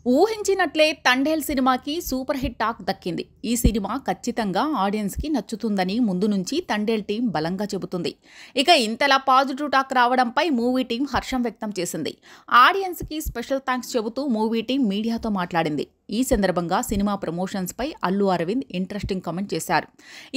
ఊహించినట్లే తండేల్ సినిమాకి super hit talk దక్కింది. ఈ సినిమా ఖచ్చితంగా ఆడియన్స్కి నచ్చుతుందని ముందు నుంచి తండేల్ టీం బలంగా చెబుతుంది. ఇక ఇంతలా పాజిటివ్ టాక్ రావడంపై మూవీ టీం హర్షం వ్యక్తం చేసింది. ఆడియన్స్కి స్పెషల్ థ్యాంక్స్ చెబుతూ మూవీ టీం మీడియాతో మాట్లాడింది. ఈ సందర్భంగా సినిమా ప్రమోషన్స్పై అల్లు అరవింద్ ఇంట్రెస్టింగ్ కామెంట్ చేశారు.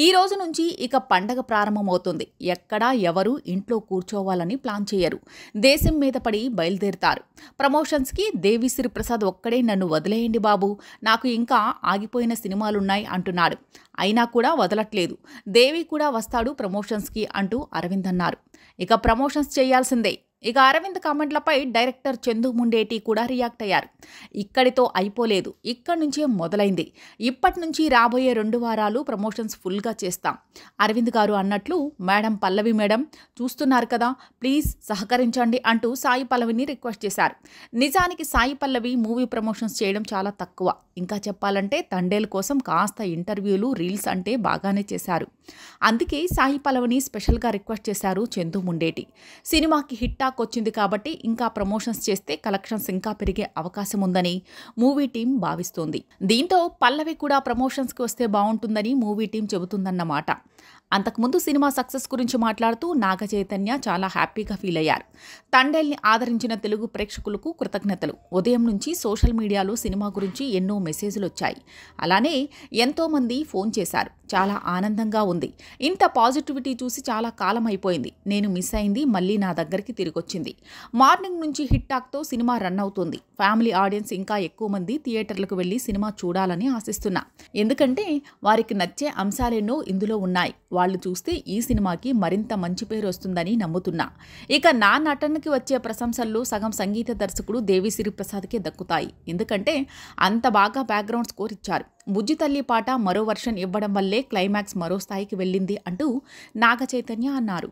ఈ రోజు నుంచి ఇక పండగ ప్రారంభమవుతుంది. ఎక్కడా ఎవరు ఇంట్లో కూర్చోవాలని ప్లాన్ చేయరు. దేశం మీద పడి బయలుదేరుతారు. ప్రమోషన్స్కి దేవిశ్రీ ప్రసాద్ ఒక్కడే నన్ను వదిలేయండి బాబు, నాకు ఇంకా ఆగిపోయిన సినిమాలున్నాయి అంటున్నాడు. అయినా కూడా వదలట్లేదు. దేవి కూడా వస్తాడు ప్రమోషన్స్కి అంటూ అరవింద్ అన్నారు. ఇక ప్రమోషన్స్ చేయాల్సిందే. ఇక అరవింద్ కామెంట్లపై డైరెక్టర్ చందు ముండేటి కూడా రియాక్ట్ అయ్యారు. ఇక్కడితో అయిపోలేదు, ఇక్కడి నుంచే మొదలైంది. ఇప్పటి నుంచి రాబోయే 2 వారాలు ప్రమోషన్స్ ఫుల్గా చేస్తాం. అరవింద్ గారు అన్నట్లు మేడం పల్లవి మేడం చూస్తున్నారు కదా, ప్లీజ్ సహకరించండి అంటూ సాయి పల్లవిని రిక్వెస్ట్ చేశారు. నిజానికి సాయి పల్లవి మూవీ ప్రమోషన్స్ చేయడం చాలా తక్కువ. ఇంకా చెప్పాలంటే తండేల్ కోసం కాస్త ఇంటర్వ్యూలు, రీల్స్ అంటే బాగానే చేశారు. అందుకే సాయి పల్లవిని స్పెషల్గా రిక్వెస్ట్ చేశారు చందు ముండేటి. సినిమాకి హిట్ టాక్ వచ్చింది కాబట్టి ఇంకా ప్రమోషన్స్ చేస్తే కలెక్షన్స్ ఇంకా పెరిగే అవకాశం ఉందని మూవీ టీం భావిస్తోంది. దీంతో పల్లవి కూడా ప్రమోషన్స్కి వస్తే బాగుంటుందని మూవీ టీం చెబుతుందన్నమాట. అంతకుముందు సినిమా సక్సెస్ గురించి మాట్లాడుతూ నాగ చైతన్య చాలా హ్యాపీగా ఫీల్ అయ్యారు. తండేల్ని ఆదరించిన తెలుగు ప్రేక్షకులకు కృతజ్ఞతలు. ఉదయం నుంచి సోషల్ మీడియాలో సినిమా గురించి ఎన్నో మెసేజ్లు వచ్చాయి. అలానే ఎంతోమంది ఫోన్ చేశారు. చాలా ఆనందంగా ఉంది. ఇంత పాజిటివిటీ చూసి చాలా కాలం అయిపోయింది. నేను మిస్ అయింది మళ్ళీ నా దగ్గరికి తిరిగొచ్చింది. మార్నింగ్ నుంచి హిట్ టాక్తో సినిమా రన్ అవుతుంది. ఫ్యామిలీ ఆడియన్స్ ఇంకా ఎక్కువ మంది థియేటర్లకు వెళ్ళి సినిమా చూడాలని ఆశిస్తున్నా. ఎందుకంటే వారికి నచ్చే అంశాలెన్నో ఇందులో ఉన్నాయి. వాళ్ళు చూస్తే ఈ సినిమాకి మరింత మంచి పేరు వస్తుందని నమ్ముతున్నా. ఇక నా నటనకి వచ్చే ప్రశంసల్లో సగం సంగీత దర్శకుడు దేవిశ్రీ ప్రసాద్కే దక్కుతాయి. ఎందుకంటే అంత బాగా బ్యాక్గ్రౌండ్ స్కోర్ ఇచ్చారు. బుజ్జి తల్లి పాట మరో వర్షన్ ఇవ్వడం వల్లే క్లైమాక్స్ మరో స్థాయికి వెళ్ళింది అంటూ నాగ చైతన్య అన్నారు.